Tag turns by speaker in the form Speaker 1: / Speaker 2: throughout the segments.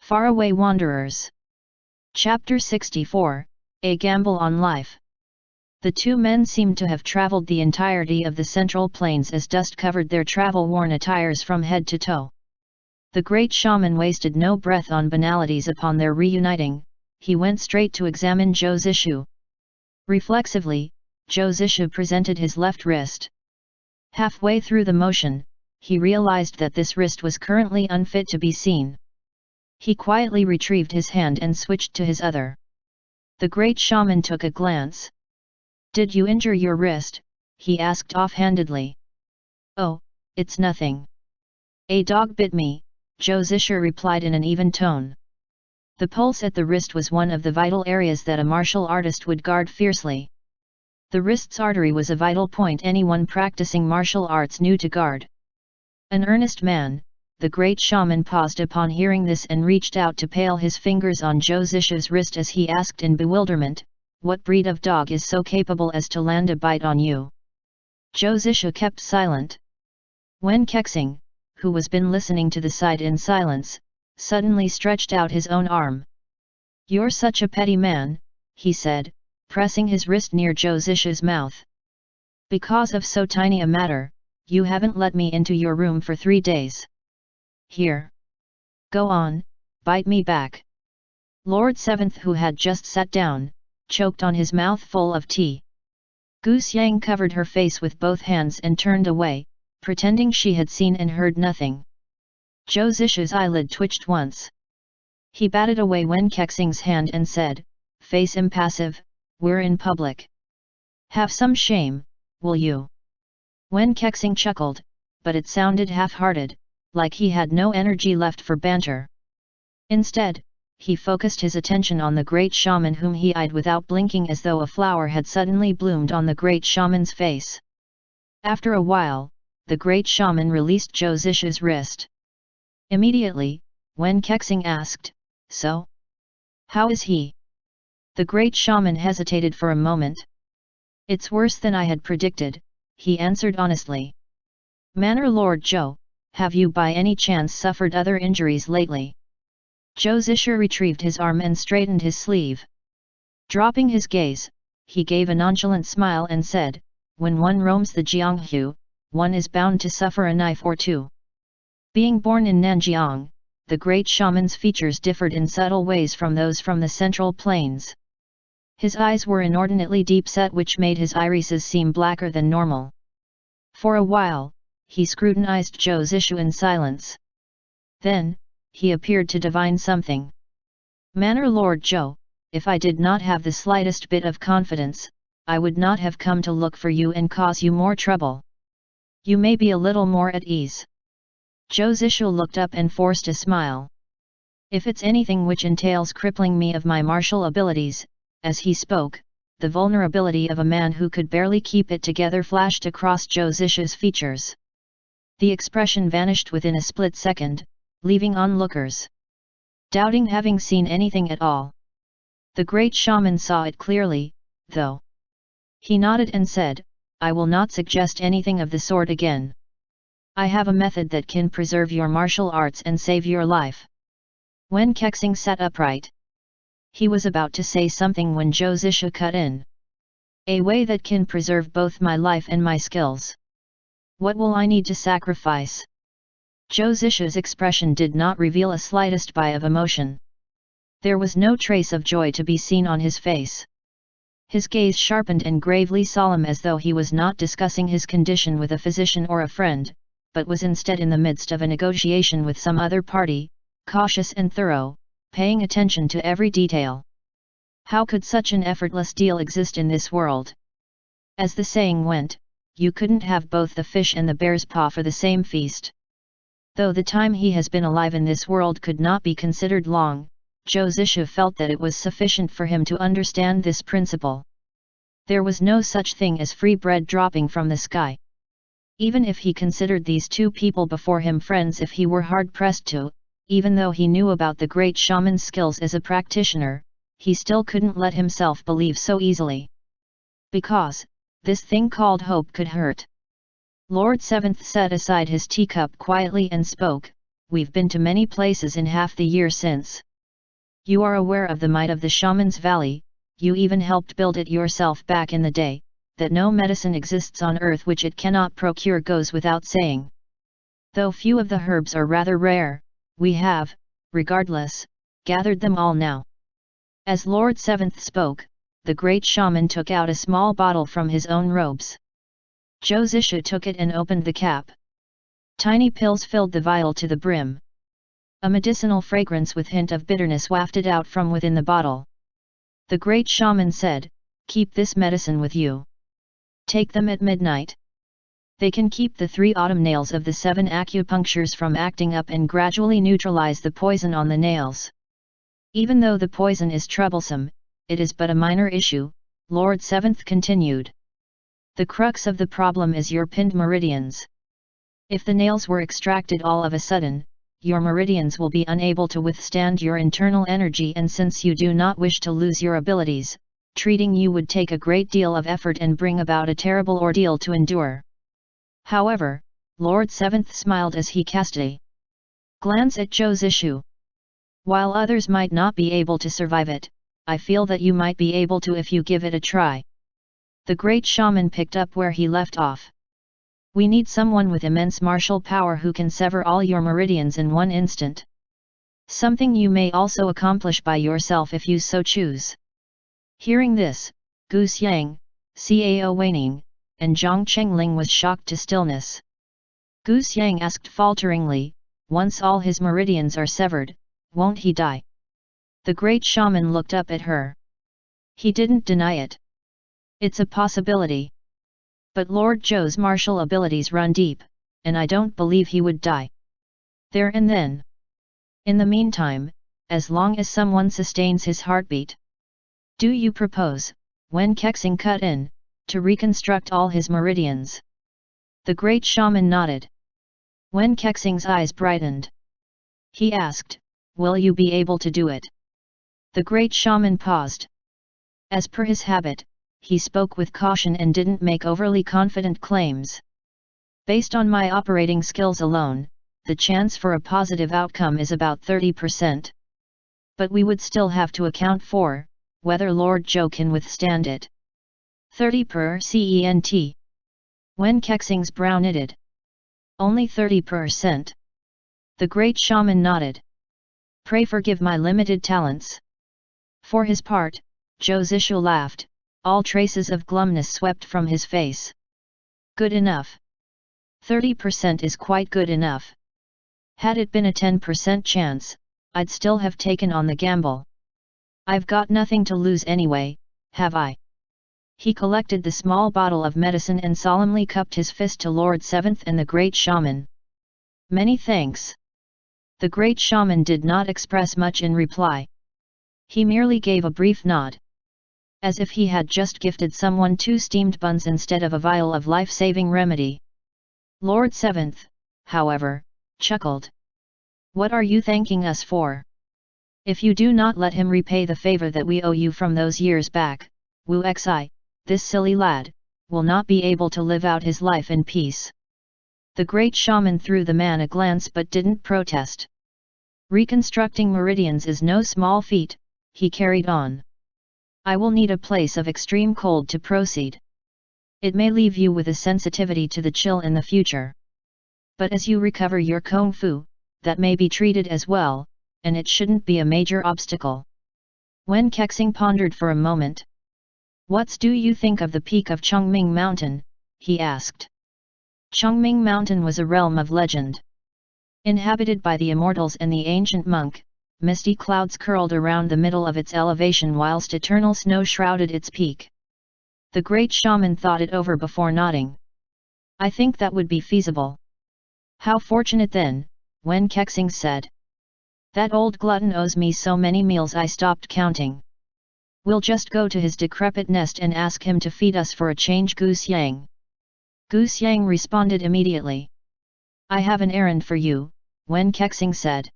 Speaker 1: Faraway Wanderers. Chapter 64, A Gamble on Life. The two men seemed to have traveled the entirety of the Central Plains as dust covered their travel-worn attires from head to toe. The great shaman wasted no breath on banalities upon their reuniting. He went straight to examine Zhou's issue. Reflexively, Zhou's issue presented his left wrist. Halfway through the motion, he realized that this wrist was currently unfit to be seen. He quietly retrieved his hand and switched to his other. The great shaman took a glance. "Did you injure your wrist?" he asked offhandedly. "Oh, it's nothing. A dog bit me," Zhou Zishu replied in an even tone. The pulse at the wrist was one of the vital areas that a martial artist would guard fiercely. The wrist's artery was a vital point anyone practicing martial arts knew to guard. An earnest man, the great shaman paused upon hearing this and reached out to pale his fingers on Zhou Zishu's wrist as he asked in bewilderment, "What breed of dog is so capable as to land a bite on you?" Zhou Zishu kept silent. Wen Kexing, who was been listening to the sight in silence, suddenly stretched out his own arm. "You're such a petty man," he said, pressing his wrist near Zhou Zishu's mouth. "Because of so tiny a matter, you haven't let me into your room for 3 days. Here. Go on, bite me back." Lord Seventh, who had just sat down, choked on his mouth full of tea. Goose Yang covered her face with both hands and turned away, pretending she had seen and heard nothing. Zhou Zishu's eyelid twitched once. He batted away Wen Kexing's hand and said, "Face impassive, we're in public. Have some shame, will you?" Wen Kexing chuckled, but it sounded half-hearted, like he had no energy left for banter. Instead, he focused his attention on the great shaman, whom he eyed without blinking, as though a flower had suddenly bloomed on the great shaman's face. After a while, the great shaman released Zhou Zishu's wrist. Immediately, Wen Kexing asked, "So? How is he?" The great shaman hesitated for a moment. "It's worse than I had predicted," he answered honestly. "Manor Lord Zhou, have you by any chance suffered other injuries lately?" Zhou Zishu retrieved his arm and straightened his sleeve. Dropping his gaze, he gave a nonchalant smile and said, "When one roams the Jianghu, one is bound to suffer a knife or two." Being born in Nanjiang, the great shaman's features differed in subtle ways from those from the Central Plains. His eyes were inordinately deep-set, which made his irises seem blacker than normal. For a while, he scrutinized Zhou Zishu in silence. Then, he appeared to divine something. "Manor Lord Zhou, if I did not have the slightest bit of confidence, I would not have come to look for you and cause you more trouble. You may be a little more at ease." Zhou Zishu looked up and forced a smile. "If it's anything which entails crippling me of my martial abilities," as he spoke, the vulnerability of a man who could barely keep it together flashed across Zhou Zishu's features. The expression vanished within a split second, leaving onlookers doubting having seen anything at all. The great shaman saw it clearly, though. He nodded and said, "I will not suggest anything of the sort again. I have a method that can preserve your martial arts and save your life." Wen Kexing sat upright. He was about to say something when Zhou Zishu cut in. "A way that can preserve both my life and my skills. What will I need to sacrifice?" Zhou Zishu's expression did not reveal a slightest bai of emotion. There was no trace of joy to be seen on his face. His gaze sharpened and gravely solemn, as though he was not discussing his condition with a physician or a friend, but was instead in the midst of a negotiation with some other party, cautious and thorough, paying attention to every detail. How could such an effortless deal exist in this world? As the saying went, you couldn't have both the fish and the bear's paw for the same feast. Though the time he has been alive in this world could not be considered long, Zhou Zishu felt that it was sufficient for him to understand this principle. There was no such thing as free bread dropping from the sky. Even if he considered these two people before him friends, if he were hard-pressed to, even though he knew about the great shaman's skills as a practitioner, he still couldn't let himself believe so easily. Because, this thing called hope could hurt. Lord Seventh set aside his teacup quietly and spoke, we've been to many places in half the year since. You are aware of the might of the Shaman's Valley, you even helped build it yourself back in the day, that no medicine exists on earth which it cannot procure goes without saying. Though few of the herbs are rather rare, we have, regardless, gathered them all now. As Lord Seventh spoke, the great shaman took out a small bottle from his own robes. Zhou Zishu took it and opened the cap. Tiny pills filled the vial to the brim. A medicinal fragrance with hint of bitterness wafted out from within the bottle. The great shaman said, "Keep this medicine with you. Take them at midnight. They can keep the 3 autumn nails of the 7 acupunctures from acting up and gradually neutralize the poison on the nails. Even though the poison is troublesome, it is but a minor issue," Lord Seventh continued. "The crux of the problem is your pinned meridians. If the nails were extracted all of a sudden, your meridians will be unable to withstand your internal energy, and since you do not wish to lose your abilities, treating you would take a great deal of effort and bring about a terrible ordeal to endure." However, Lord Seventh smiled as he cast a glance at Zhou Zishu. "While others might not be able to survive it, I feel that you might be able to if you give it a try." The great shaman picked up where he left off. "We need someone with immense martial power who can sever all your meridians in one instant. Something you may also accomplish by yourself if you so choose." Hearing this, Gu Xiang, Cao Weining, and Zhang Chengling was shocked to stillness. Gu Xiang asked falteringly, "Once all his meridians are severed, won't he die?" The great shaman looked up at her. He didn't deny it. "It's a possibility. But Lord Zhou's martial abilities run deep, and I don't believe he would die there and then. In the meantime, as long as someone sustains his heartbeat. Do you propose, when Kexing cut in, to reconstruct all his meridians?" The great shaman nodded. When Kexing's eyes brightened, he asked, "Will you be able to do it?" The great shaman paused. As per his habit, he spoke with caution and didn't make overly confident claims. "Based on my operating skills alone, the chance for a positive outcome is about 30%. But we would still have to account for whether Lord Zhou can withstand it." 30%. When Kexing's brow knitted. "Only 30%. The great shaman nodded. "Pray forgive my limited talents." For his part, Zhou Zishu laughed, all traces of glumness swept from his face. "Good enough. 30% is quite good enough. Had it been a 10% chance, I'd still have taken on the gamble. I've got nothing to lose anyway, have I?" He collected the small bottle of medicine and solemnly cupped his fist to Lord Seventh and the great shaman. "Many thanks." The great shaman did not express much in reply. He merely gave a brief nod. As if he had just gifted someone 2 steamed buns instead of a vial of life-saving remedy. Lord Seventh, however, chuckled. "What are you thanking us for? If you do not let him repay the favor that we owe you from those years back, Wu Xi, this silly lad, will not be able to live out his life in peace." The great shaman threw the man a glance but didn't protest. "Reconstructing meridians is no small feat," he carried on. "I will need a place of extreme cold to proceed. It may leave you with a sensitivity to the chill in the future. But as you recover your Kung Fu, that may be treated as well, and it shouldn't be a major obstacle." When Kexing pondered for a moment. "What do you think of the peak of Chongming Mountain?" he asked. Chongming Mountain was a realm of legend. Inhabited by the immortals and the ancient monk, misty clouds curled around the middle of its elevation whilst eternal snow shrouded its peak. The great shaman thought it over before nodding. "I think that would be feasible." "How fortunate then," Wen Kexing said. "That old glutton owes me so many meals I stopped counting. We'll just go to his decrepit nest and ask him to feed us for a change." Gu Xiang responded immediately. "I have an errand for you," Wen Kexing said.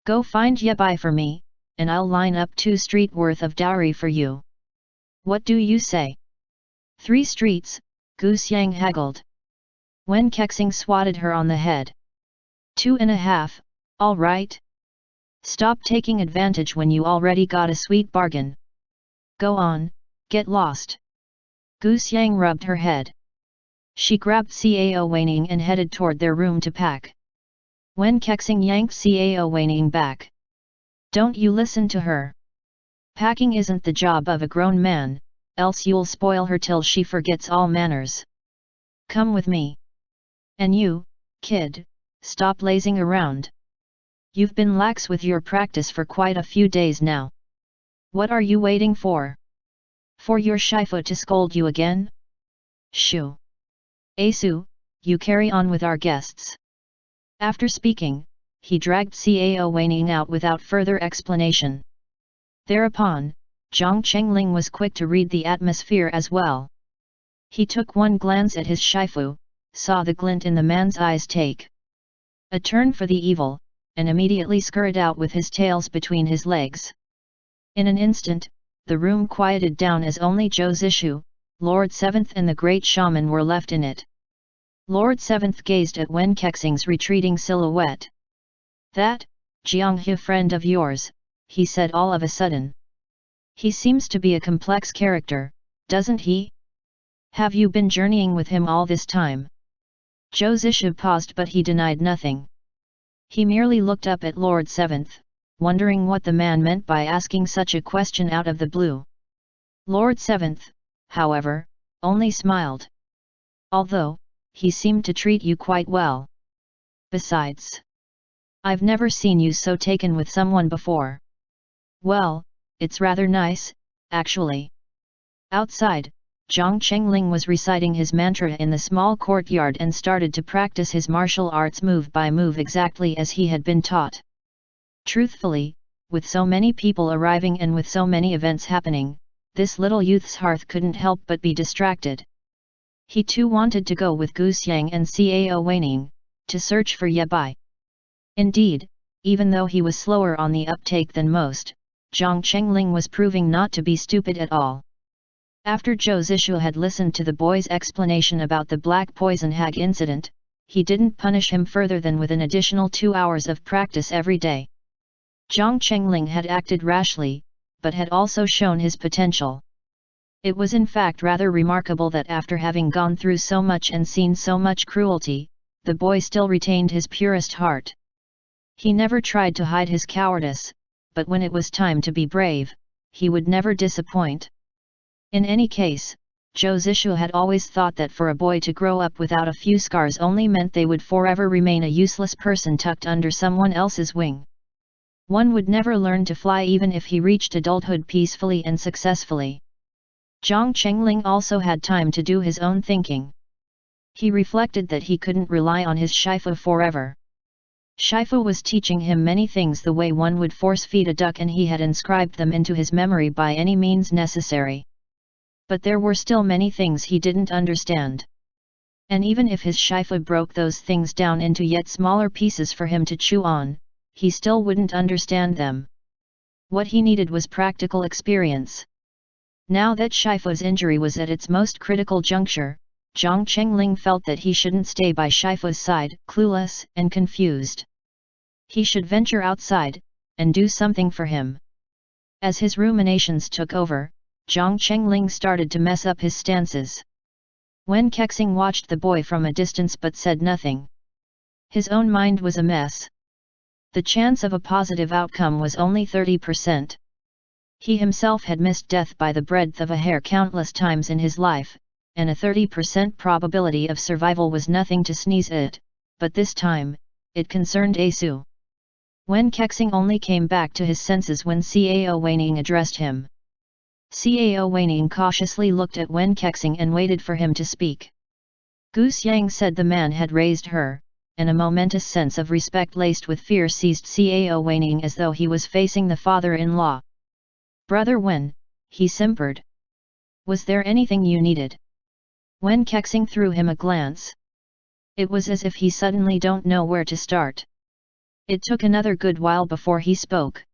Speaker 1: "Go find Yebai for me, and I'll line up 2 street worth of dowry for you. What do you say?" 3 streets, Gu Xiang haggled. Wen Kexing swatted her on the head. 2.5, All right? Stop taking advantage when you already got a sweet bargain. Go on, get lost. Gu Xiang rubbed her head. She grabbed Cao Weining and headed toward their room to pack. Wen Kexing yanked Cao Weining back. Don't you listen to her. Packing isn't the job of a grown man, else you'll spoil her till she forgets all manners. Come with me. And you, kid, stop lazing around. You've been lax with your practice for quite a few days now. What are you waiting for? For your Shifu to scold you again? Shoo. Asu, you carry on with our guests. After speaking, he dragged Cao Weining out without further explanation. Thereupon, Zhang Chengling was quick to read the atmosphere as well. He took one glance at his Shifu, saw the glint in the man's eyes take a turn for the evil, and immediately scurried out with his tails between his legs. In an instant, the room quieted down as only Zhou Zishu, Lord Seventh and the Great Shaman were left in it. Lord Seventh gazed at Wen Kexing's retreating silhouette. That, Jianghe friend of yours, he said all of a sudden. He seems to be a complex character, doesn't he? Have you been journeying with him all this time? Zhou Zishu paused but he denied nothing. He merely looked up at Lord Seventh, wondering what the man meant by asking such a question out of the blue. Lord Seventh, however, only smiled. Although, he seemed to treat you quite well. Besides, I've never seen you so taken with someone before. Well, it's rather nice, actually. Outside, Zhang Chengling was reciting his mantra in the small courtyard and started to practice his martial arts move by move exactly as he had been taught. Truthfully, with so many people arriving and with so many events happening, this little youth's heart couldn't help but be distracted. He too wanted to go with Gu Xiang and Cao Weining, to search for Ye Bai. Indeed, even though he was slower on the uptake than most, Zhang Chengling was proving not to be stupid at all. After Zhou Zishu had listened to the boy's explanation about the black poison hag incident, he didn't punish him further than with an additional 2 hours of practice every day. Zhang Chengling had acted rashly, but had also shown his potential. It was in fact rather remarkable that after having gone through so much and seen so much cruelty, the boy still retained his purest heart. He never tried to hide his cowardice, but when it was time to be brave, he would never disappoint. In any case, Zhou Zishu had always thought that for a boy to grow up without a few scars only meant they would forever remain a useless person tucked under someone else's wing. One would never learn to fly even if he reached adulthood peacefully and successfully. Zhang Chengling also had time to do his own thinking. He reflected that he couldn't rely on his Shifu forever. Shifu was teaching him many things the way one would force-feed a duck, and he had inscribed them into his memory by any means necessary. But there were still many things he didn't understand. And even if his Shifu broke those things down into yet smaller pieces for him to chew on, he still wouldn't understand them. What he needed was practical experience. Now that Shifu's injury was at its most critical juncture, Zhang Chengling felt that he shouldn't stay by Shifu's side, clueless and confused. He should venture outside, and do something for him. As his ruminations took over, Zhang Chengling started to mess up his stances. Wen Kexing watched the boy from a distance but said nothing. His own mind was a mess. The chance of a positive outcome was only 30%. He himself had missed death by the breadth of a hair countless times in his life, and a 30% probability of survival was nothing to sneeze at, but this time, it concerned Asu. Wen Kexing only came back to his senses when Cao Weining addressed him. Cao Weining cautiously looked at Wen Kexing and waited for him to speak. Gu Xiang said the man had raised her, and a momentous sense of respect laced with fear seized Cao Weining as though he was facing the father-in-law. "Brother Wen," he simpered. "Was there anything you needed?" Wen Kexing threw him a glance. It was as if he suddenly don't know where to start. It took another good while before he spoke.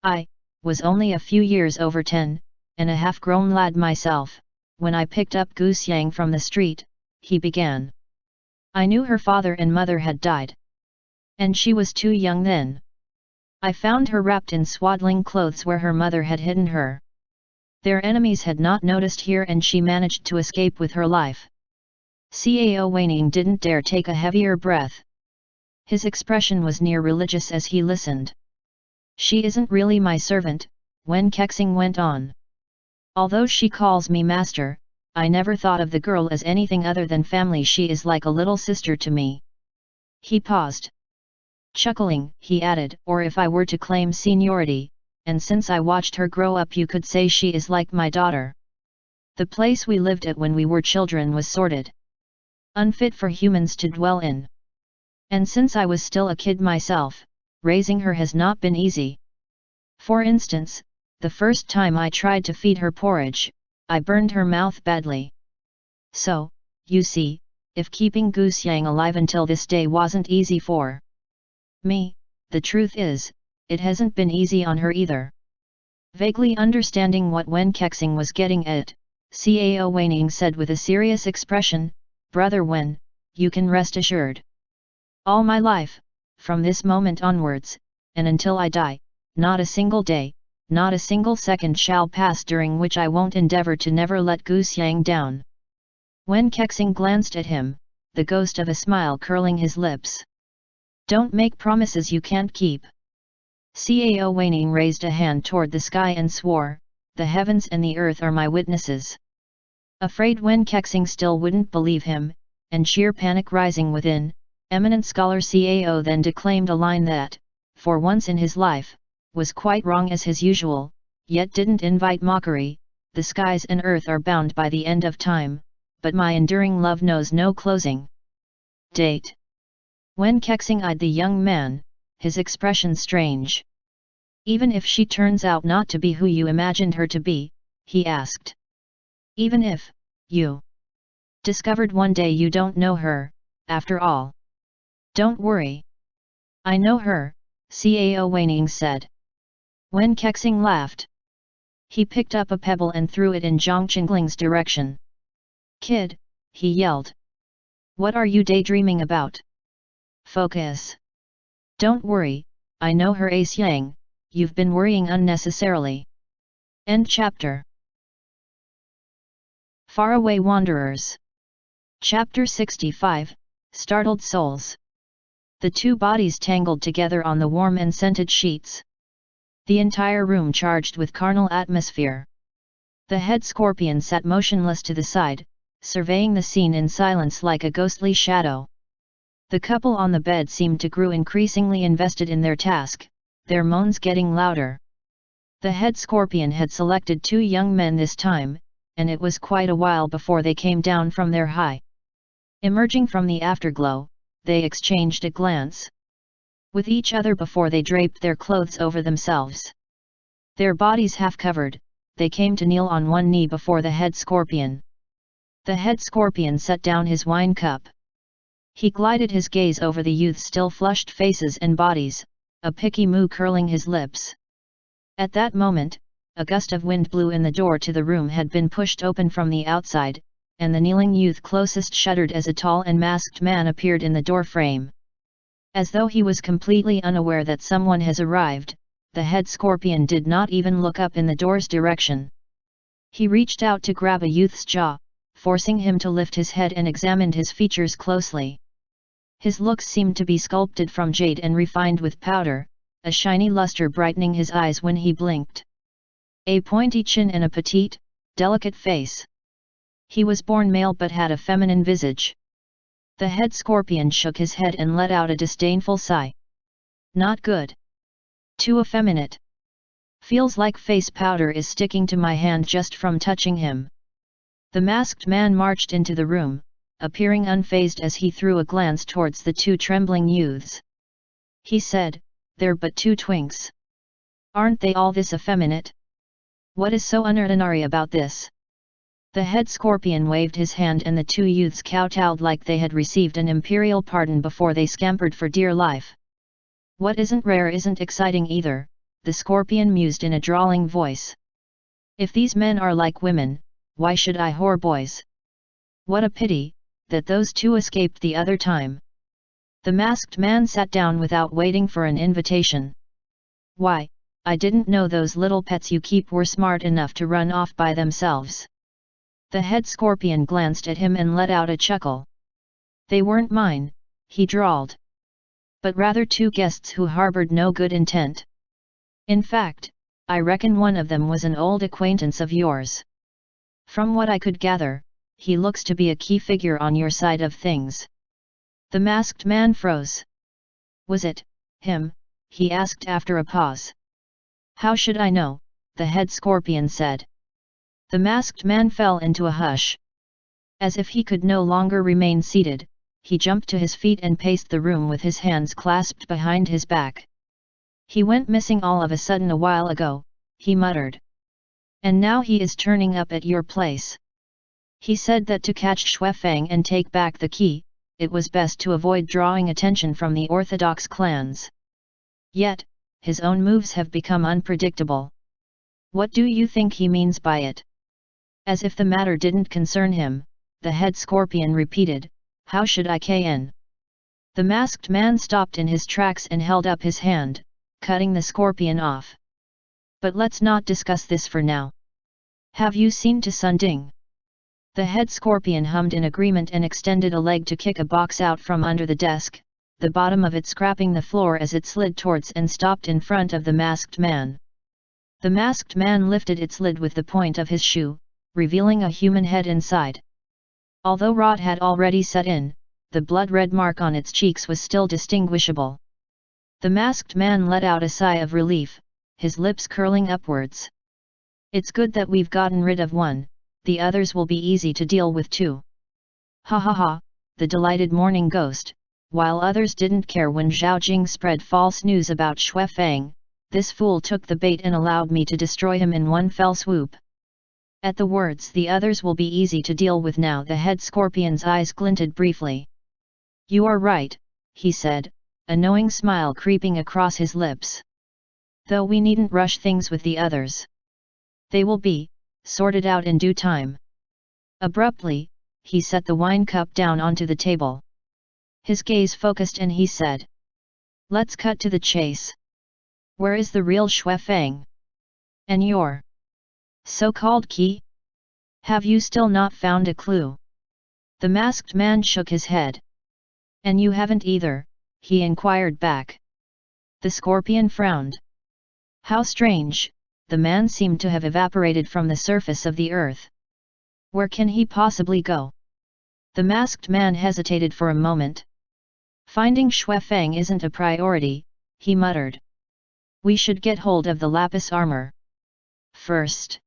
Speaker 1: "I was only a few years over 10, and a half-grown lad myself, when I picked up Gu Xiang from the street," he began. "I knew her father and mother had died. And she was too young then. I found her wrapped in swaddling clothes where her mother had hidden her. Their enemies had not noticed here and she managed to escape with her life. Cao Weining didn't dare take a heavier breath. His expression was near religious as he listened. She isn't really my servant, Wen Kexing went on. Although she calls me master, I never thought of the girl as anything other than family. She is like a little sister to me. He paused. Chuckling, he added, or if I were to claim seniority, and since I watched her grow up you could say she is like my daughter. The place we lived at when we were children was sordid, unfit for humans to dwell in. And since I was still a kid myself, raising her has not been easy. For instance, the first time I tried to feed her porridge, I burned her mouth badly. So, you see, if keeping Goose Yang alive until this day wasn't easy for me, the truth is, it hasn't been easy on her either. Vaguely understanding what Wen Kexing was getting at, Cao Weining said with a serious expression, Brother Wen, you can rest assured. All my life, from this moment onwards, and until I die, not a single day, not a single second shall pass during which I won't endeavor to never let Goose Yang down. Wen Kexing glanced at him, the ghost of a smile curling his lips. Don't make promises you can't keep. Cao Weining raised a hand toward the sky and swore, the heavens and the earth are my witnesses. Afraid Wen Kexing still wouldn't believe him, and sheer panic rising within, eminent scholar Cao then declaimed a line that, for once in his life, was quite wrong as his usual, yet didn't invite mockery. The skies and earth are bound by the end of time, but my enduring love knows no closing date. Wen Kexing eyed the young man, his expression strange. Even if she turns out not to be who you imagined her to be, he asked. Even if you discovered one day you don't know her, after all. Don't worry. I know her, Cao Weining said. Wen Kexing laughed. He picked up a pebble and threw it in Zhang Qingling's direction. Kid, he yelled. What are you daydreaming about? Focus. Don't worry, I know her Ace Yang, you've been worrying unnecessarily. End chapter. Faraway Wanderers. Chapter 65, Startled Souls. The two bodies tangled together on the warm and scented sheets. The entire room charged with carnal atmosphere. The head scorpion sat motionless to the side, surveying the scene in silence like a ghostly shadow. The couple on the bed seemed to grow increasingly invested in their task, their moans getting louder. The head scorpion had selected two young men this time, and it was quite a while before they came down from their high. Emerging from the afterglow, they exchanged a glance with each other before they draped their clothes over themselves. Their bodies half covered, they came to kneel on one knee before the head scorpion. The head scorpion set down his wine cup. He glided his gaze over the youth's still flushed faces and bodies, a picky moo curling his lips. At that moment, a gust of wind blew and the door to the room had been pushed open from the outside, and the kneeling youth closest shuddered as a tall and masked man appeared in the door frame. As though he was completely unaware that someone has arrived, the head scorpion did not even look up in the door's direction. He reached out to grab a youth's jaw, forcing him to lift his head and examined his features closely. His looks seemed to be sculpted from jade and refined with powder, a shiny luster brightening his eyes when he blinked. A pointy chin and a petite, delicate face. He was born male but had a feminine visage. The head scorpion shook his head and let out a disdainful sigh. Not good. Too effeminate. Feels like face powder is sticking to my hand just from touching him. The masked man marched into the room, appearing unfazed as he threw a glance towards the two trembling youths. He said, "They're but two twinks. Aren't they all this effeminate? What is so unordinary about this?" The head scorpion waved his hand and the two youths kowtowed like they had received an imperial pardon before they scampered for dear life. What isn't rare isn't exciting either, the scorpion mused in a drawling voice. If these men are like women, why should I whore boys? What a pity, that those two escaped the other time. The masked man sat down without waiting for an invitation. Why, I didn't know those little pets you keep were smart enough to run off by themselves. The head scorpion glanced at him and let out a chuckle. They weren't mine, he drawled. But rather two guests who harbored no good intent. In fact, I reckon one of them was an old acquaintance of yours. From what I could gather, he looks to be a key figure on your side of things. The masked man froze. Was it him? He asked after a pause. How should I know? The head scorpion said. The masked man fell into a hush. As if he could no longer remain seated, he jumped to his feet and paced the room with his hands clasped behind his back. He went missing all of a sudden a while ago, he muttered. And now he is turning up at your place. He said that to catch Xuefeng and take back the key, it was best to avoid drawing attention from the orthodox clans. Yet, his own moves have become unpredictable. What do you think he means by it? As if the matter didn't concern him, the head scorpion repeated, how should I kn? The masked man stopped in his tracks and held up his hand, cutting the scorpion off. But let's not discuss this for now. Have you seen to Sunding? The head scorpion hummed in agreement and extended a leg to kick a box out from under the desk, the bottom of it scraping the floor as it slid towards and stopped in front of the masked man. The masked man lifted its lid with the point of his shoe, revealing a human head inside. Although rot had already set in, the blood-red mark on its cheeks was still distinguishable. The masked man let out a sigh of relief, his lips curling upwards. It's good that we've gotten rid of one, the others will be easy to deal with too. Ha ha ha, the delighted morning ghost, while others didn't care when Zhao Jing spread false news about Xuefeng, this fool took the bait and allowed me to destroy him in one fell swoop. At the words the others will be easy to deal with now, the head scorpion's eyes glinted briefly. You are right, he said, a knowing smile creeping across his lips. Though we needn't rush things with the others. They will be sorted out in due time. Abruptly, he set the wine cup down onto the table. His gaze focused and he said, let's cut to the chase. Where is the real Xuefeng? And your so-called key? Have you still not found a clue? The masked man shook his head. And you haven't either, he inquired back. The scorpion frowned. How strange, the man seemed to have evaporated from the surface of the earth. Where can he possibly go? The masked man hesitated for a moment. Finding Xuefeng isn't a priority, he muttered. We should get hold of the lapis armor first.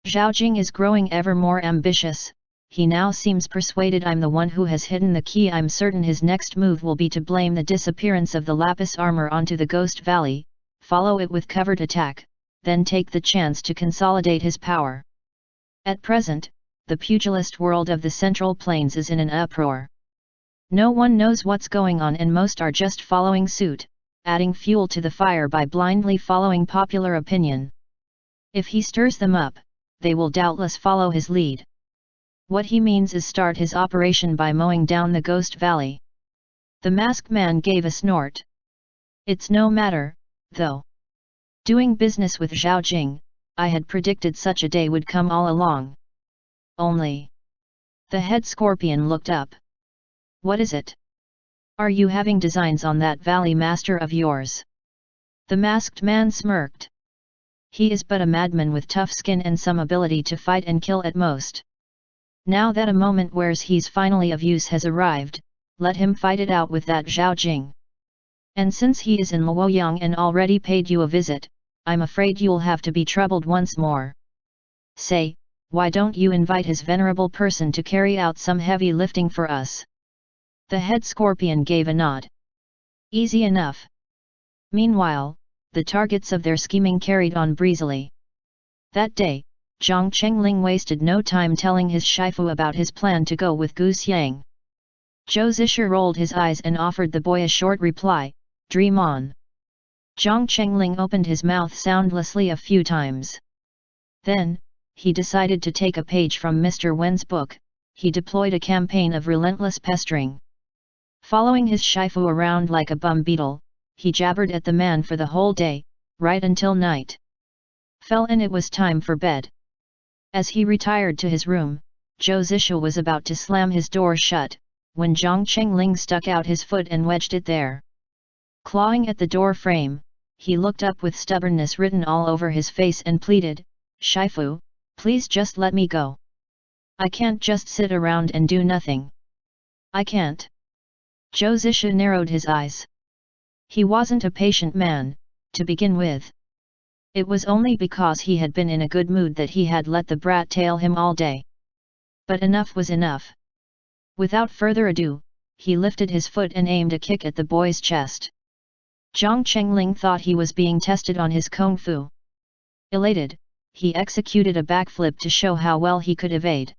Speaker 1: Zhao Jing is growing ever more ambitious, he now seems persuaded I'm the one who has hidden the key. I'm certain his next move will be to blame the disappearance of the lapis armor onto the Ghost Valley, follow it with covert attack, then take the chance to consolidate his power. At present, the pugilist world of the Central Plains is in an uproar. No one knows what's going on and most are just following suit, adding fuel to the fire by blindly following popular opinion. If he stirs them up, they will doubtless follow his lead. What he means is start his operation by mowing down the Ghost Valley. The masked man gave a snort. It's no matter, though. Doing business with Zhao Jing, I had predicted such a day would come all along. Only. The head scorpion looked up. What is it? Are you having designs on that valley master of yours? The masked man smirked. He is but a madman with tough skin and some ability to fight and kill at most. Now that a moment where he's finally of use has arrived, let him fight it out with that Zhao Jing. And since he is in Luoyang and already paid you a visit, I'm afraid you'll have to be troubled once more. Say, why don't you invite his venerable person to carry out some heavy lifting for us? The head scorpion gave a nod. Easy enough. Meanwhile, the targets of their scheming carried on breezily. That day, Zhang Chengling wasted no time telling his Shifu about his plan to go with Gu Xiang. Zhou Zisher rolled his eyes and offered the boy a short reply, dream on. Zhang Chengling opened his mouth soundlessly a few times. Then, he decided to take a page from Mr. Wen's book. He deployed a campaign of relentless pestering. Following his shifu around like a bum beetle, he jabbered at the man for the whole day, right until night fell and it was time for bed. As he retired to his room, Zhou Zishu was about to slam his door shut, when Zhang Chengling stuck out his foot and wedged it there. Clawing at the door frame, he looked up with stubbornness written all over his face and pleaded, "Shifu, please just let me go. I can't just sit around and do nothing. I can't." Zhou Zishu narrowed his eyes. He wasn't a patient man, to begin with. It was only because he had been in a good mood that he had let the brat tail him all day. But enough was enough. Without further ado, he lifted his foot and aimed a kick at the boy's chest. Zhang Chengling thought he was being tested on his kung fu. Elated, he executed a backflip to show how well he could evade.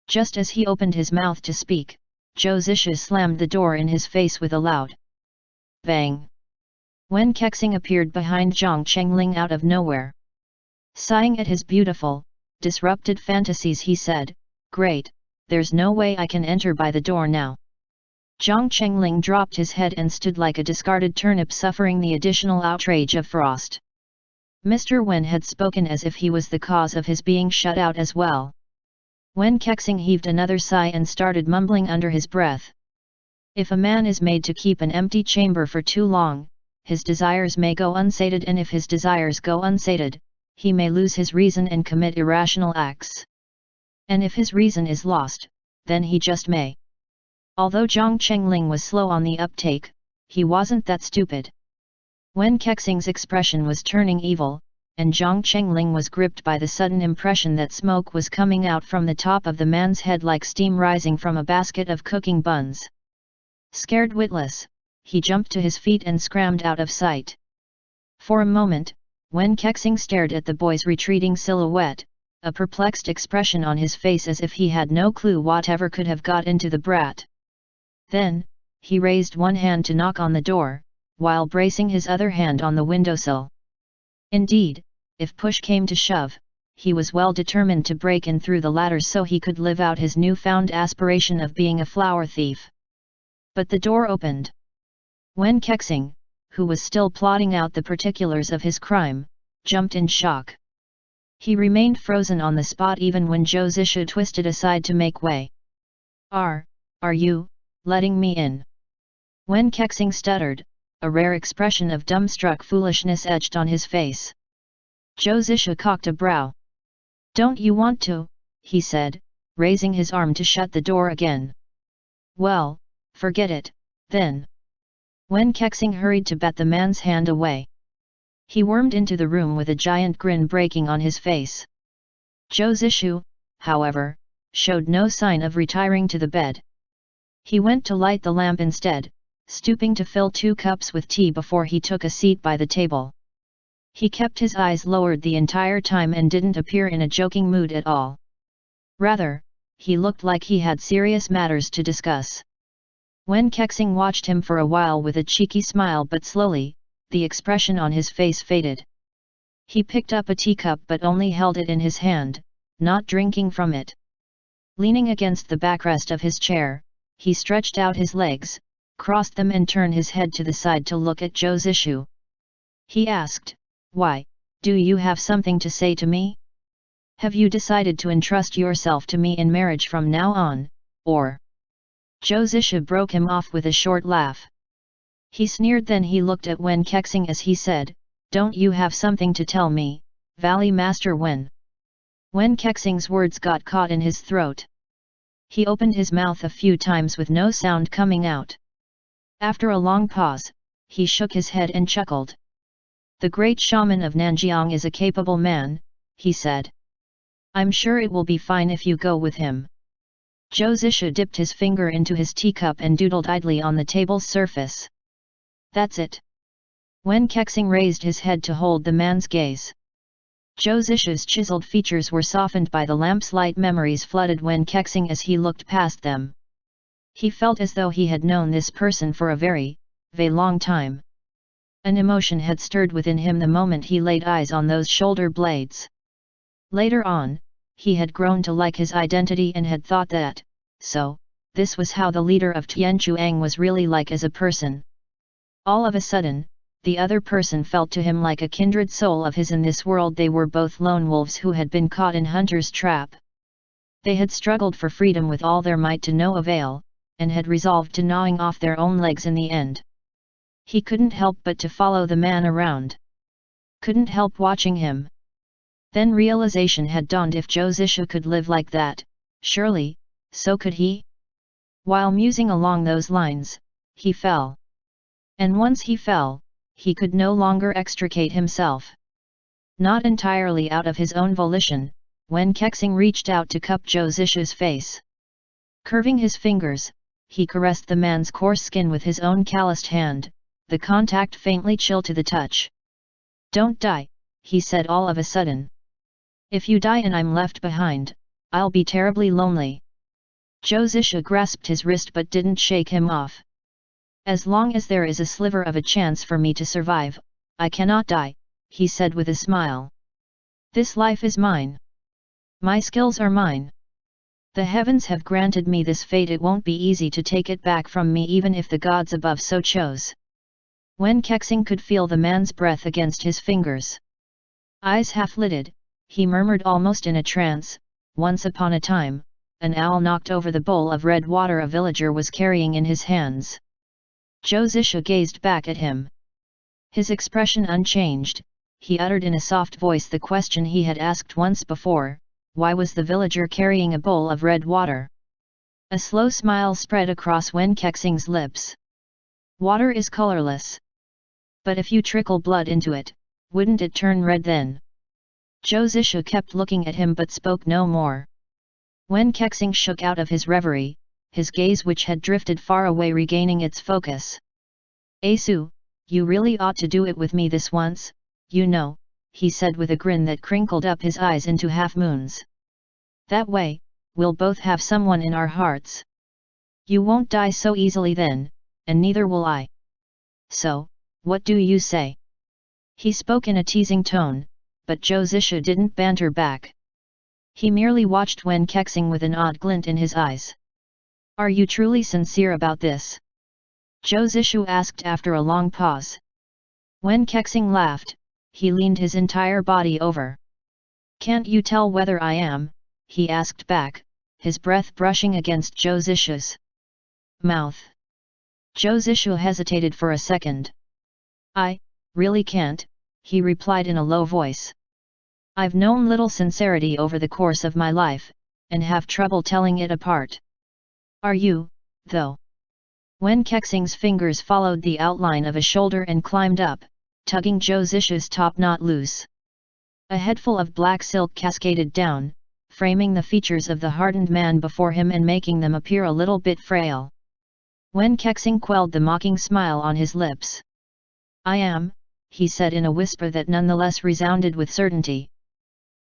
Speaker 1: Just as he opened his mouth to speak, Zhou Zishu slammed the door in his face with a loud bang. Wen Kexing appeared behind Zhang Chengling out of nowhere. Sighing at his beautiful, disrupted fantasies, he said, "Great, there's no way I can enter by the door now." Zhang Chengling dropped his head and stood like a discarded turnip, suffering the additional outrage of frost. Mr. Wen had spoken as if he was the cause of his being shut out as well. Wen Kexing heaved another sigh and started mumbling under his breath. If a man is made to keep an empty chamber for too long, his desires may go unsated, and if his desires go unsated, he may lose his reason and commit irrational acts. And if his reason is lost, then he just may. Although Zhang Chengling was slow on the uptake, he wasn't that stupid. Wen Kexing's expression was turning evil, and Zhang Chengling was gripped by the sudden impression that smoke was coming out from the top of the man's head like steam rising from a basket of cooking buns. Scared witless, he jumped to his feet and scrambled out of sight. For a moment, Wen Kexing stared at the boy's retreating silhouette, a perplexed expression on his face as if he had no clue whatever could have got into the brat. Then, he raised one hand to knock on the door, while bracing his other hand on the windowsill. Indeed, if push came to shove, he was well determined to break in through the ladder so he could live out his newfound aspiration of being a flower thief. But the door opened. Wen Kexing, who was still plotting out the particulars of his crime, jumped in shock. He remained frozen on the spot even when Zhou Zishu twisted aside to make way. Are you letting me in?" Wen Kexing stuttered, a rare expression of dumbstruck foolishness etched on his face. Zhou Zishu cocked a brow. "Don't you want to?" he said, raising his arm to shut the door again. "Well, forget it, then." Wen Kexing hurried to bat the man's hand away. He wormed into the room with a giant grin breaking on his face. Zhou Zishu, however, showed no sign of retiring to the bed. He went to light the lamp instead, stooping to fill 2 cups with tea before he took a seat by the table. He kept his eyes lowered the entire time and didn't appear in a joking mood at all. Rather, he looked like he had serious matters to discuss. Wen Kexing watched him for a while with a cheeky smile, but slowly, the expression on his face faded. He picked up a teacup but only held it in his hand, not drinking from it. Leaning against the backrest of his chair, he stretched out his legs, crossed them and turned his head to the side to look at Zhou Zishu. He asked, "Why, do you have something to say to me? Have you decided to entrust yourself to me in marriage from now on, or?" Zhou Zishu broke him off with a short laugh. He sneered, then he looked at Wen Kexing as he said, "Don't you have something to tell me, Valley Master Wen?" Wen Kexing's words got caught in his throat. He opened his mouth a few times with no sound coming out. After a long pause, he shook his head and chuckled. "The great shaman of Nanjiang is a capable man," he said. "I'm sure it will be fine if you go with him." Zhou Zishu dipped his finger into his teacup and doodled idly on the table's surface. "That's it." Wen Kexing raised his head to hold the man's gaze. Zhou Zishu's chiseled features were softened by the lamp's light. Memories flooded Wen Kexing as he looked past them. He felt as though he had known this person for a very long time. An emotion had stirred within him the moment he laid eyes on those shoulder blades. Later on, he had grown to like his identity and had thought that, so, this was how the leader of Tianchuang was really like as a person. All of a sudden, the other person felt to him like a kindred soul of his. In this world they were both lone wolves who had been caught in hunter's trap. They had struggled for freedom with all their might to no avail, and had resolved to gnawing off their own legs in the end. He couldn't help but to follow the man around. Couldn't help watching him. Then realization had dawned: if Zhou Zishu could live like that, surely, so could he? While musing along those lines, he fell. And once he fell, he could no longer extricate himself. Not entirely out of his own volition, Wen Kexing reached out to cup Zhou Zishu's face. Curving his fingers, he caressed the man's coarse skin with his own calloused hand, the contact faintly chill to the touch. "Don't die," he said all of a sudden. "If you die and I'm left behind, I'll be terribly lonely." Zhou Zishu grasped his wrist but didn't shake him off. "As long as there is a sliver of a chance for me to survive, I cannot die," he said with a smile. "This life is mine. My skills are mine. The heavens have granted me this fate. It won't be easy to take it back from me even if the gods above so chose." Wen Kexing could feel the man's breath against his fingers. Eyes half-lidded, he murmured almost in a trance, "Once upon a time, an owl knocked over the bowl of red water a villager was carrying in his hands." Zhou Zishu gazed back at him. His expression unchanged, he uttered in a soft voice the question he had asked once before: why was the villager carrying a bowl of red water? A slow smile spread across Wen Kexing's lips. "Water is colorless. But if you trickle blood into it, wouldn't it turn red then?" Zhou Zishu kept looking at him but spoke no more. Wen Kexing shook out of his reverie, his gaze which had drifted far away regaining its focus. "Asu, you really ought to do it with me this once, you know," he said with a grin that crinkled up his eyes into half-moons. "That way, we'll both have someone in our hearts. You won't die so easily then, and neither will I. So, what do you say?" He spoke in a teasing tone, but Zhou Zishu didn't banter back. He merely watched Wen Kexing with an odd glint in his eyes. "Are you truly sincere about this?" Zhou Zishu asked after a long pause. Wen Kexing laughed, he leaned his entire body over. "Can't you tell whether I am?" he asked back, his breath brushing against Zhou Zishu's mouth. Zhou Zishu hesitated for a second. "I really can't," he replied in a low voice. "I've known little sincerity over the course of my life, and have trouble telling it apart. Are you, though?" Wen Kexing's fingers followed the outline of a shoulder and climbed up, tugging Zhou Zishu's top knot loose. A headful of black silk cascaded down, framing the features of the hardened man before him and making them appear a little bit frail. Wen Kexing quelled the mocking smile on his lips. "I am," he said in a whisper that nonetheless resounded with certainty.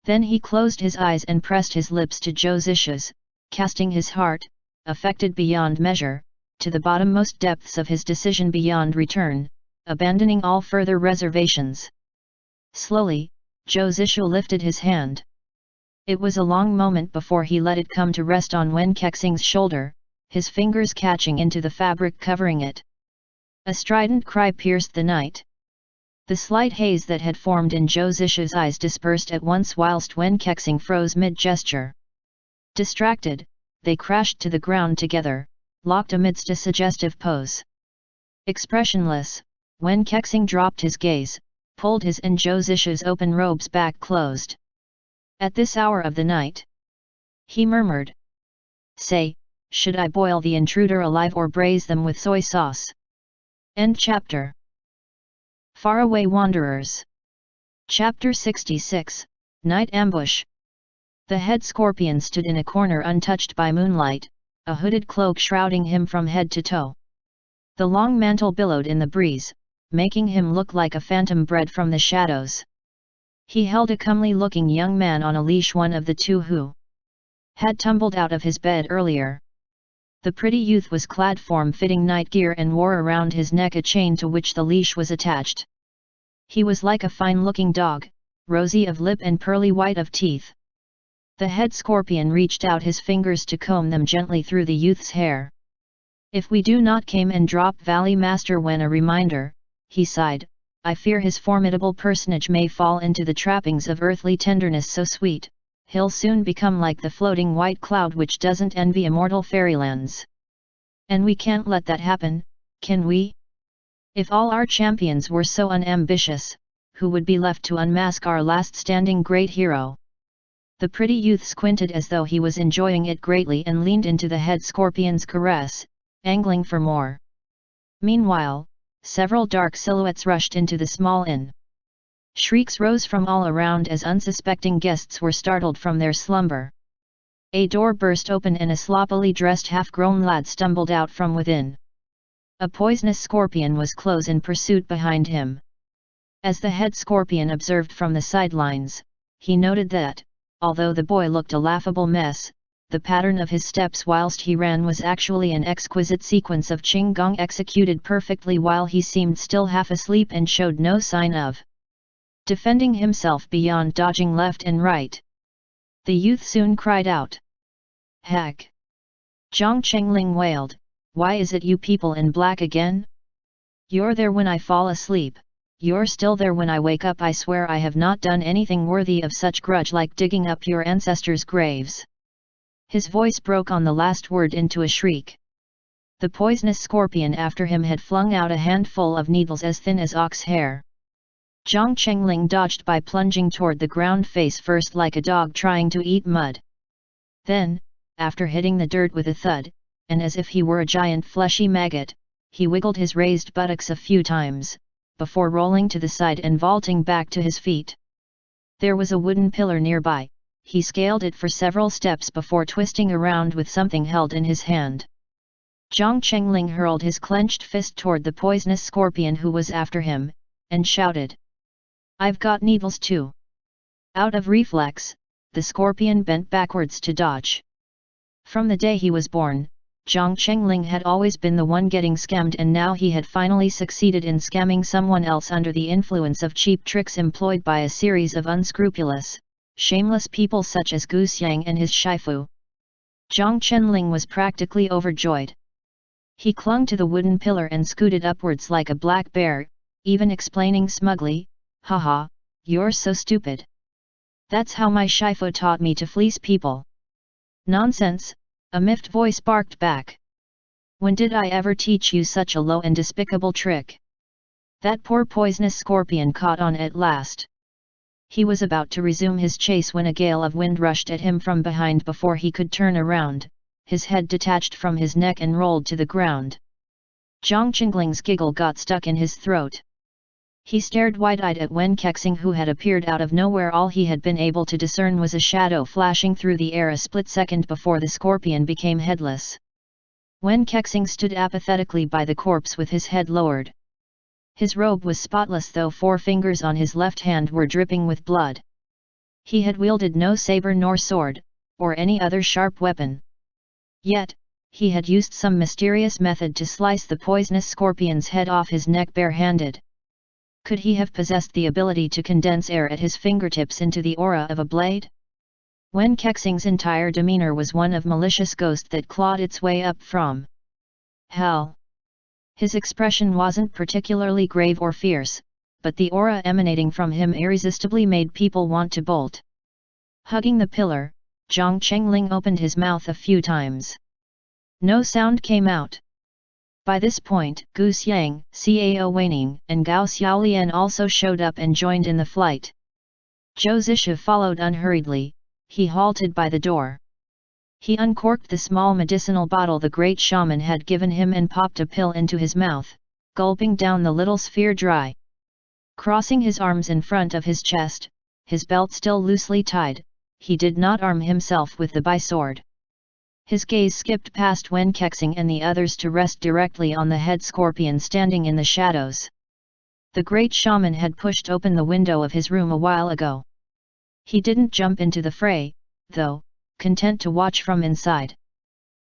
Speaker 1: Then he closed his eyes and pressed his lips to Zhou Zishu's, casting his heart, affected beyond measure, to the bottommost depths of his decision beyond return, abandoning all further reservations. Slowly, Zhou Zishu lifted his hand. It was a long moment before he let it come to rest on Wen Kexing's shoulder, his fingers catching into the fabric covering it. A strident cry pierced the night. The slight haze that had formed in Zhou Zishu's eyes dispersed at once whilst Wen Kexing froze mid-gesture. Distracted, they crashed to the ground together, locked amidst a suggestive pose. Expressionless, Wen Kexing dropped his gaze, pulled his and Zhou Zishu's open robes back closed. "At this hour of the night?" he murmured. "Say, should I boil the intruder alive or braise them with soy sauce?" End chapter. Faraway Wanderers. Chapter 66, Night Ambush. The head scorpion stood in a corner untouched by moonlight, a hooded cloak shrouding him from head to toe. The long mantle billowed in the breeze, making him look like a phantom bred from the shadows. He held a comely-looking young man on a leash, one of the two who had tumbled out of his bed earlier. The pretty youth was clad form-fitting night gear and wore around his neck a chain to which the leash was attached. He was like a fine-looking dog, rosy of lip and pearly white of teeth. The head scorpion reached out his fingers to comb them gently through the youth's hair. If we do not come and drop Valley Master when a reminder, he sighed, I fear his formidable personage may fall into the trappings of earthly tenderness so sweet, he'll soon become like the floating white cloud which doesn't envy immortal fairylands. And we can't let that happen, can we? If all our champions were so unambitious, who would be left to unmask our last standing great hero? The pretty youth squinted as though he was enjoying it greatly and leaned into the head scorpion's caress, angling for more. Meanwhile, several dark silhouettes rushed into the small inn. Shrieks rose from all around as unsuspecting guests were startled from their slumber. A door burst open and a sloppily dressed half-grown lad stumbled out from within. A poisonous scorpion was close in pursuit behind him. As the head scorpion observed from the sidelines, he noted that, although the boy looked a laughable mess, the pattern of his steps whilst he ran was actually an exquisite sequence of qigong executed perfectly while he seemed still half asleep and showed no sign of defending himself beyond dodging left and right. The youth soon cried out. Heck! Zhang Chengling wailed, why is it you people in black again? You're there when I fall asleep, you're still there when I wake up. I swear I have not done anything worthy of such grudge like digging up your ancestors' graves. His voice broke on the last word into a shriek. The poisonous scorpion after him had flung out a handful of needles as thin as ox hair. Zhang Chengling dodged by plunging toward the ground face first like a dog trying to eat mud. Then, after hitting the dirt with a thud, and as if he were a giant fleshy maggot, he wiggled his raised buttocks a few times, before rolling to the side and vaulting back to his feet. There was a wooden pillar nearby. He scaled it for several steps before twisting around with something held in his hand. Zhang Chengling hurled his clenched fist toward the poisonous scorpion who was after him, and shouted. I've got needles too. Out of reflex, the scorpion bent backwards to dodge. From the day he was born, Zhang Chengling had always been the one getting scammed, and now he had finally succeeded in scamming someone else under the influence of cheap tricks employed by a series of unscrupulous, shameless people such as Gu Xiang and his Shifu. Zhang Chengling was practically overjoyed. He clung to the wooden pillar and scooted upwards like a black bear, even explaining smugly, haha, you're so stupid. That's how my Shifu taught me to fleece people. Nonsense, a miffed voice barked back. When did I ever teach you such a low and despicable trick? That poor poisonous scorpion caught on at last. He was about to resume his chase when a gale of wind rushed at him from behind. Before he could turn around, his head detached from his neck and rolled to the ground. Zhang Chengling's giggle got stuck in his throat. He stared wide-eyed at Wen Kexing, who had appeared out of nowhere. All he had been able to discern was a shadow flashing through the air a split second before the scorpion became headless. Wen Kexing stood apathetically by the corpse with his head lowered. His robe was spotless, though 4 fingers on his left hand were dripping with blood. He had wielded no saber nor sword, or any other sharp weapon. Yet, he had used some mysterious method to slice the poisonous scorpion's head off his neck barehanded. Could he have possessed the ability to condense air at his fingertips into the aura of a blade? Wen Kexing's entire demeanor was one of malicious ghost that clawed its way up from hell. His expression wasn't particularly grave or fierce, but the aura emanating from him irresistibly made people want to bolt. Hugging the pillar, Zhang Chengling opened his mouth a few times. No sound came out. By this point, Gu Xiang, Cao Weining, and Gao Xiaolian also showed up and joined in the flight. Zhou Zisha followed unhurriedly. He halted by the door. He uncorked the small medicinal bottle the great shaman had given him and popped a pill into his mouth, gulping down the little sphere dry. Crossing his arms in front of his chest, his belt still loosely tied, he did not arm himself with the bi-sword. His gaze skipped past Wen Kexing and the others to rest directly on the head scorpion standing in the shadows. The great shaman had pushed open the window of his room a while ago. He didn't jump into the fray, though, content to watch from inside.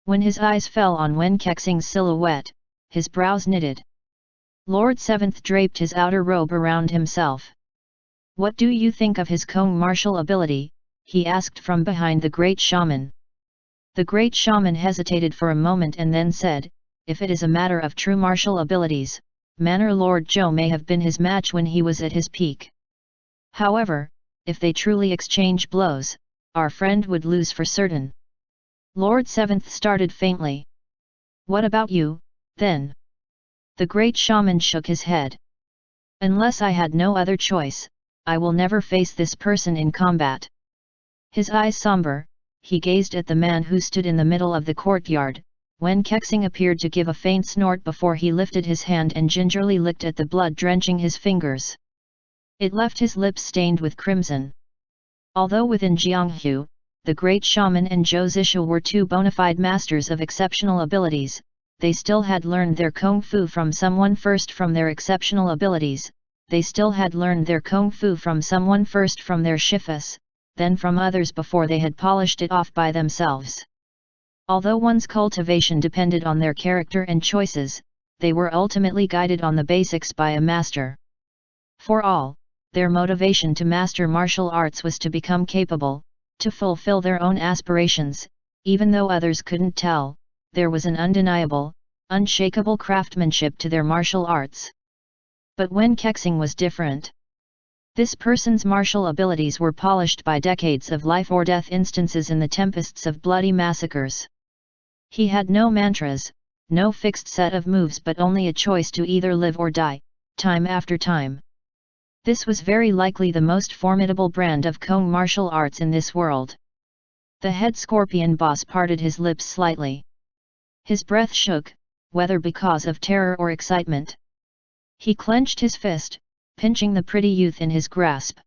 Speaker 1: When his eyes fell on Wen Kexing's silhouette, his brows knitted. Lord Seventh draped his outer robe around himself. What do you think of his Kong martial ability, he asked from behind the great shaman. The great shaman hesitated for a moment and then said, if it is a matter of true martial abilities, Manor Lord Zhou may have been his match when he was at his peak. However, if they truly exchange blows, our friend would lose for certain. Lord Seventh started faintly. What about you, then? The great shaman shook his head. Unless I had no other choice, I will never face this person in combat. His eyes somber, he gazed at the man who stood in the middle of the courtyard. Wen Kexing appeared to give a faint snort before he lifted his hand and gingerly licked at the blood drenching his fingers. It left his lips stained with crimson. Although within Jianghu, the great shaman and Zhou Zishu were two bona fide masters of exceptional abilities, they still had learned their kung fu from someone first from their exceptional abilities, they still had learned their kung fu from someone first from their shifas, then from others before they had polished it off by themselves. Although one's cultivation depended on their character and choices, they were ultimately guided on the basics by a master. For all, their motivation to master martial arts was to become capable, to fulfill their own aspirations, even though others couldn't tell, there was an undeniable, unshakable craftsmanship to their martial arts. But Wen Kexing was different. This person's martial abilities were polished by decades of life-or-death instances in the tempests of bloody massacres. He had no mantras, no fixed set of moves but only a choice to either live or die, time after time. This was very likely the most formidable brand of Kung martial arts in this world. The head scorpion boss parted his lips slightly. His breath shook, whether because of terror or excitement. He clenched his fist, pinching the pretty youth in his grasp.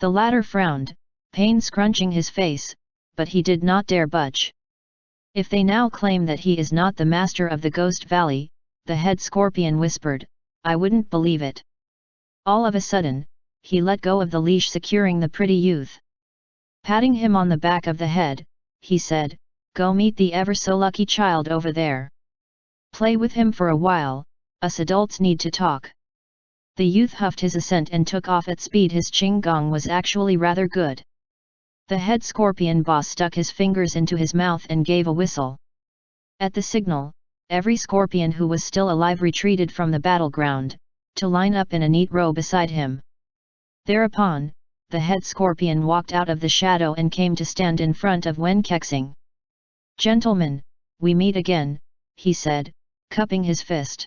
Speaker 1: The latter frowned, pain scrunching his face, but he did not dare budge. If they now claim that he is not the master of the Ghost Valley, the head scorpion whispered, I wouldn't believe it. All of a sudden, he let go of the leash securing the pretty youth. Patting him on the back of the head, he said, go meet the ever-so-lucky child over there. Play with him for a while, us adults need to talk. The youth huffed his assent and took off at speed. His qinggong was actually rather good. The head scorpion boss stuck his fingers into his mouth and gave a whistle. At the signal, every scorpion who was still alive retreated from the battleground, to line up in a neat row beside him. Thereupon, the head scorpion walked out of the shadow and came to stand in front of Wen Kexing. Gentlemen, we meet again, he said, cupping his fist.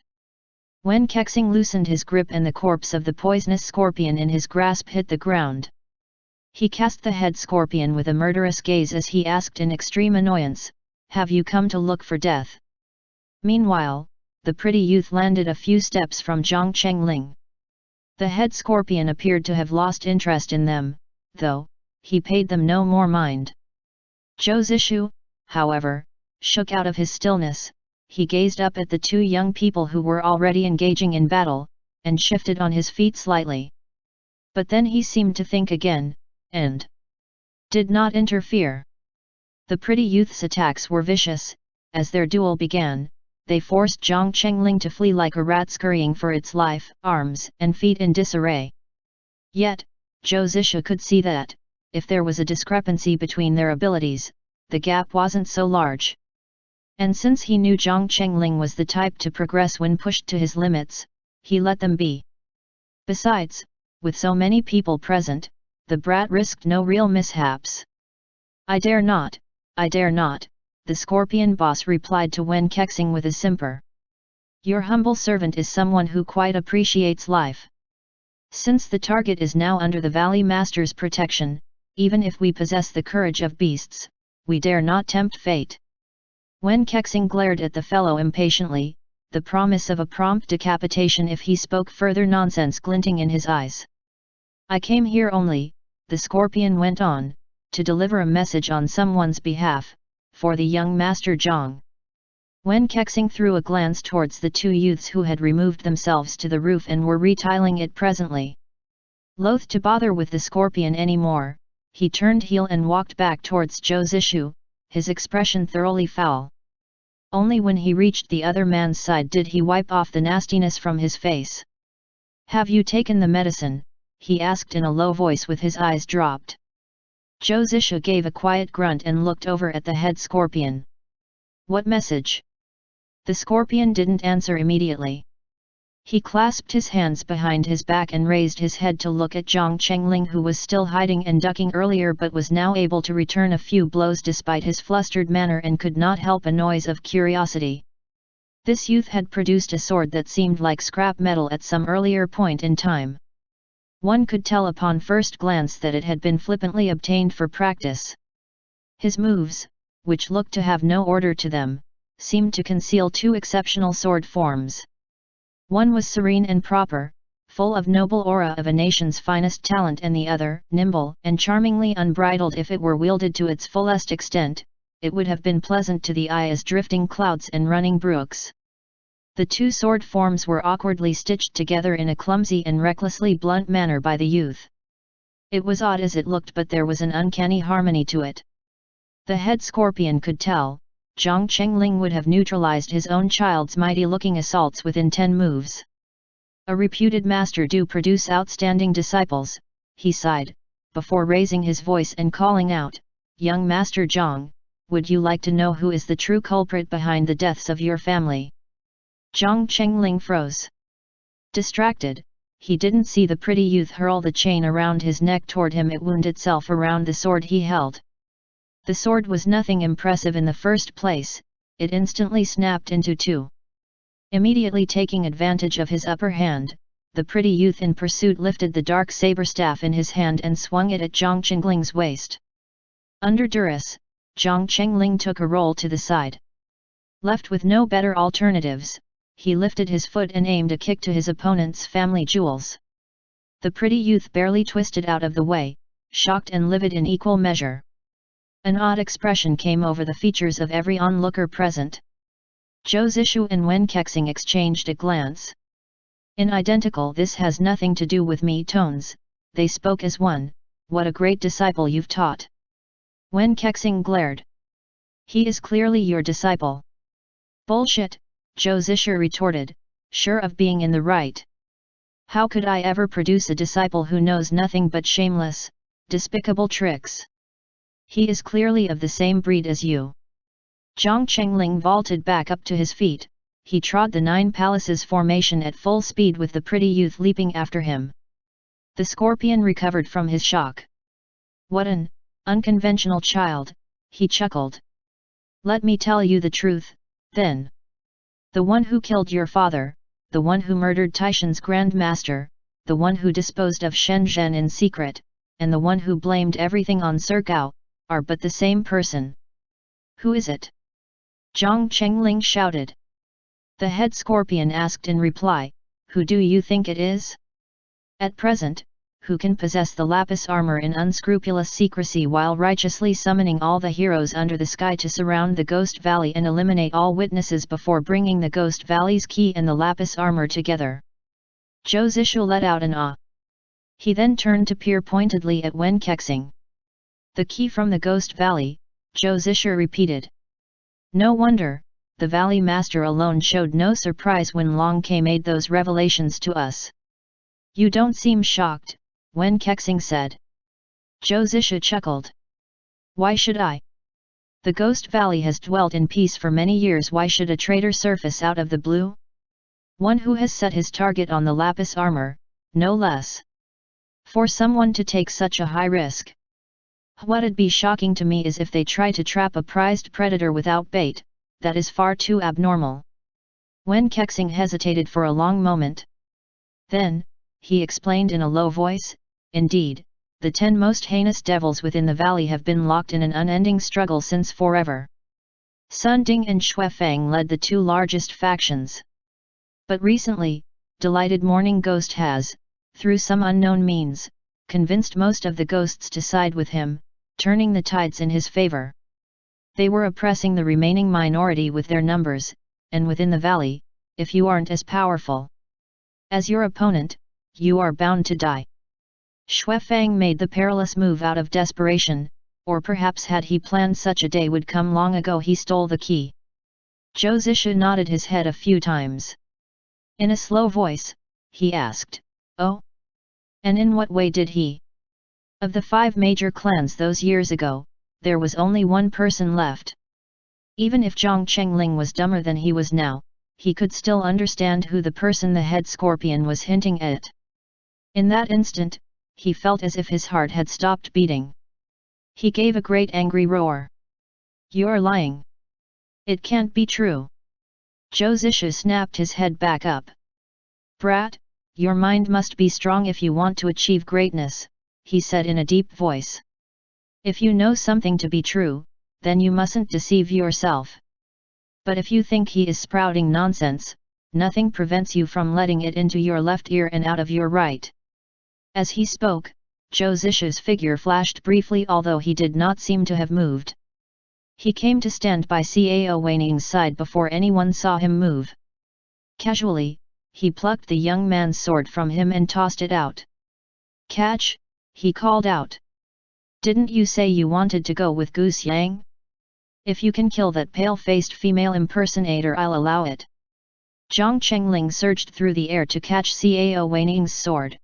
Speaker 1: Wen Kexing loosened his grip and the corpse of the poisonous scorpion in his grasp hit the ground. He cast the head scorpion with a murderous gaze as he asked in extreme annoyance, have you come to look for death? Meanwhile, the pretty youth landed a few steps from Zhang Chengling. The head scorpion appeared to have lost interest in them, though, he paid them no more mind. Zhou Zishu, however, shook out of his stillness, he gazed up at the two young people who were already engaging in battle, and shifted on his feet slightly. But then he seemed to think again, and did not interfere. The pretty youth's attacks were vicious. As their duel began, they forced Zhang Chengling to flee like a rat scurrying for its life, arms and feet in disarray. Yet, Zhou Zishu could see that, if there was a discrepancy between their abilities, the gap wasn't so large. And since he knew Zhang Chengling was the type to progress when pushed to his limits, he let them be. Besides, with so many people present, the brat risked no real mishaps. I dare not, the scorpion boss replied to Wen Kexing with a simper. Your humble servant is someone who quite appreciates life. Since the target is now under the Valley Master's protection, even if we possess the courage of beasts, we dare not tempt fate. Wen Kexing glared at the fellow impatiently, the promise of a prompt decapitation if he spoke further nonsense glinting in his eyes. I came here only, the scorpion went on, to deliver a message on someone's behalf, for the young master Zhang. Wen Kexing threw a glance towards the two youths who had removed themselves to the roof and were retiling it presently. Loath to bother with the scorpion anymore, he turned heel and walked back towards Zhou Zishu, his expression thoroughly foul. Only when he reached the other man's side did he wipe off the nastiness from his face. Have you taken the medicine? He asked in a low voice with his eyes dropped. Zhou Zisha gave a quiet grunt and looked over at the head scorpion. What message? The scorpion didn't answer immediately. He clasped his hands behind his back and raised his head to look at Zhang Chengling, who was still hiding and ducking earlier but was now able to return a few blows despite his flustered manner and could not help a noise of curiosity. This youth had produced a sword that seemed like scrap metal at some earlier point in time. One could tell upon first glance that it had been flippantly obtained for practice. His moves, which looked to have no order to them, seemed to conceal two exceptional sword forms. One was serene and proper, full of noble aura of a nation's finest talent, and the other, nimble and charmingly unbridled. If it were wielded to its fullest extent, it would have been pleasant to the eye as drifting clouds and running brooks. The two sword forms were awkwardly stitched together in a clumsy and recklessly blunt manner by the youth. It was odd as it looked, but there was an uncanny harmony to it. The head scorpion could tell, Zhang Chengling would have neutralized his own child's mighty-looking assaults within 10 moves. A reputed master do produce outstanding disciples, he sighed, before raising his voice and calling out, Young Master Zhang, would you like to know who is the true culprit behind the deaths of your family? Zhang Chengling froze. Distracted, he didn't see the pretty youth hurl the chain around his neck toward him. It wound itself around the sword he held. The sword was nothing impressive in the first place, it instantly snapped into two. Immediately taking advantage of his upper hand, the pretty youth in pursuit lifted the dark saber staff in his hand and swung it at Zhang Chengling's waist. Under duress, Zhang Chengling took a roll to the side. Left with no better alternatives, he lifted his foot and aimed a kick to his opponent's family jewels. The pretty youth barely twisted out of the way, shocked and livid in equal measure. An odd expression came over the features of every onlooker present. Zhou Zishu and Wen Kexing exchanged a glance. In identical "this has nothing to do with me" tones, they spoke as one. What a great disciple you've taught! Wen Kexing glared. He is clearly your disciple. Bullshit, Zhou Zishu retorted, sure of being in the right. How could I ever produce a disciple who knows nothing but shameless, despicable tricks? He is clearly of the same breed as you. Zhang Chengling vaulted back up to his feet. He trod the 9 palaces formation at full speed with the pretty youth leaping after him. The scorpion recovered from his shock. What an unconventional child, he chuckled. Let me tell you the truth, then. The one who killed your father, the one who murdered Taishan's Grand Master, the one who disposed of Shen Zhen in secret, and the one who blamed everything on Sir Gao, are but the same person. Who is it? Zhang Chengling shouted. The head scorpion asked in reply, who do you think it is? At present, who can possess the lapis armor in unscrupulous secrecy while righteously summoning all the heroes under the sky to surround the Ghost Valley and eliminate all witnesses before bringing the Ghost Valley's key and the lapis armor together? Zhou Zishu let out an ah. He then turned to peer pointedly at Wen Kexing. The key from the Ghost Valley, Zhou Zishu repeated. No wonder, the Valley Master alone showed no surprise when Long Ke made those revelations to us. You don't seem shocked, Wen Kexing said. Zhou Zishu chuckled. Why should I? The Ghost Valley has dwelt in peace for many years. Why should a traitor surface out of the blue? One who has set his target on the lapis armor, no less. For someone to take such a high risk. What'd be shocking to me is if they try to trap a prized predator without bait. That is far too abnormal. Wen Kexing hesitated for a long moment. Then, he explained in a low voice, indeed, the 10 most heinous devils within the valley have been locked in an unending struggle since forever. Sun Ding and Xuefeng led the 2 largest factions. But recently, Delighted Morning Ghost has, through some unknown means, convinced most of the ghosts to side with him, turning the tides in his favor. They were oppressing the remaining minority with their numbers, and within the valley, if you aren't as powerful as your opponent, you are bound to die. Xuefeng made the perilous move out of desperation, or perhaps had he planned such a day would come long ago. He stole the key. Zhou Zishu nodded his head a few times. In a slow voice, he asked, Oh? And in what way did he? Of the 5 major clans those years ago, there was only one person left. Even if Zhang Chengling was dumber than he was now, he could still understand who the person the head scorpion was hinting at. In that instant, he felt as if his heart had stopped beating. He gave a great angry roar. "You're lying! It can't be true!" Zhou Zishu snapped his head back up. "Brat, your mind must be strong if you want to achieve greatness," he said in a deep voice. "If you know something to be true, then you mustn't deceive yourself. But if you think he is sprouting nonsense, nothing prevents you from letting it into your left ear and out of your right." As he spoke, Zhou Zishu's figure flashed briefly, although he did not seem to have moved. He came to stand by Cao Weining's side before anyone saw him move. Casually, he plucked the young man's sword from him and tossed it out. "Catch!" he called out. "Didn't you say you wanted to go with Goose Yang? If you can kill that pale-faced female impersonator, I'll allow it." Zhang Chengling surged through the air to catch Cao Weining's sword.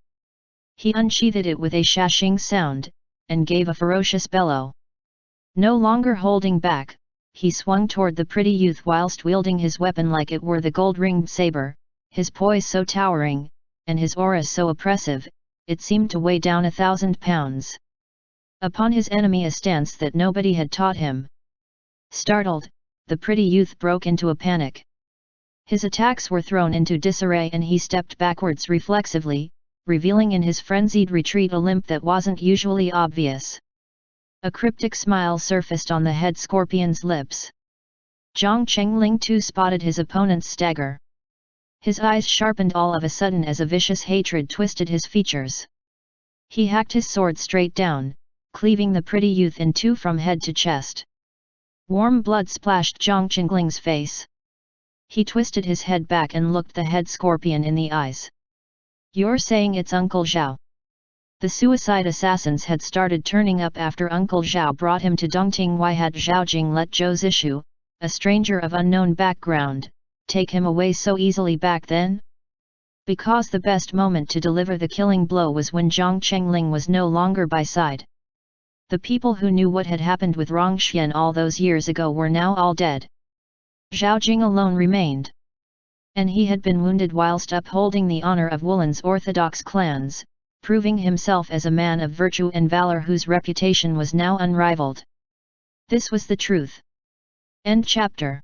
Speaker 1: He unsheathed it with a shashing sound, and gave a ferocious bellow. No longer holding back, he swung toward the pretty youth whilst wielding his weapon like it were the gold-ringed saber, his poise so towering, and his aura so oppressive, it seemed to weigh down 1,000 pounds. Upon his enemy a stance that nobody had taught him. Startled, the pretty youth broke into a panic. His attacks were thrown into disarray and he stepped backwards reflexively, revealing in his frenzied retreat a limp that wasn't usually obvious. A cryptic smile surfaced on the head scorpion's lips. Zhang Chengling too spotted his opponent's stagger. His eyes sharpened all of a sudden as a vicious hatred twisted his features. He hacked his sword straight down, cleaving the pretty youth in two from head to chest. Warm blood splashed Zhang Chengling's face. He twisted his head back and looked the head scorpion in the eyes. "You're saying it's Uncle Zhao?" The suicide assassins had started turning up after Uncle Zhao brought him to Dongting. Why had Zhaojing let Zhou Zishu, a stranger of unknown background, take him away so easily back then? Because the best moment to deliver the killing blow was when Zhang Chengling was no longer by side. The people who knew what had happened with Rongxian all those years ago were now all dead. Zhaojing alone remained. And he had been wounded whilst upholding the honor of Wulan's orthodox clans, proving himself as a man of virtue and valor whose reputation was now unrivaled. This was the truth. End chapter.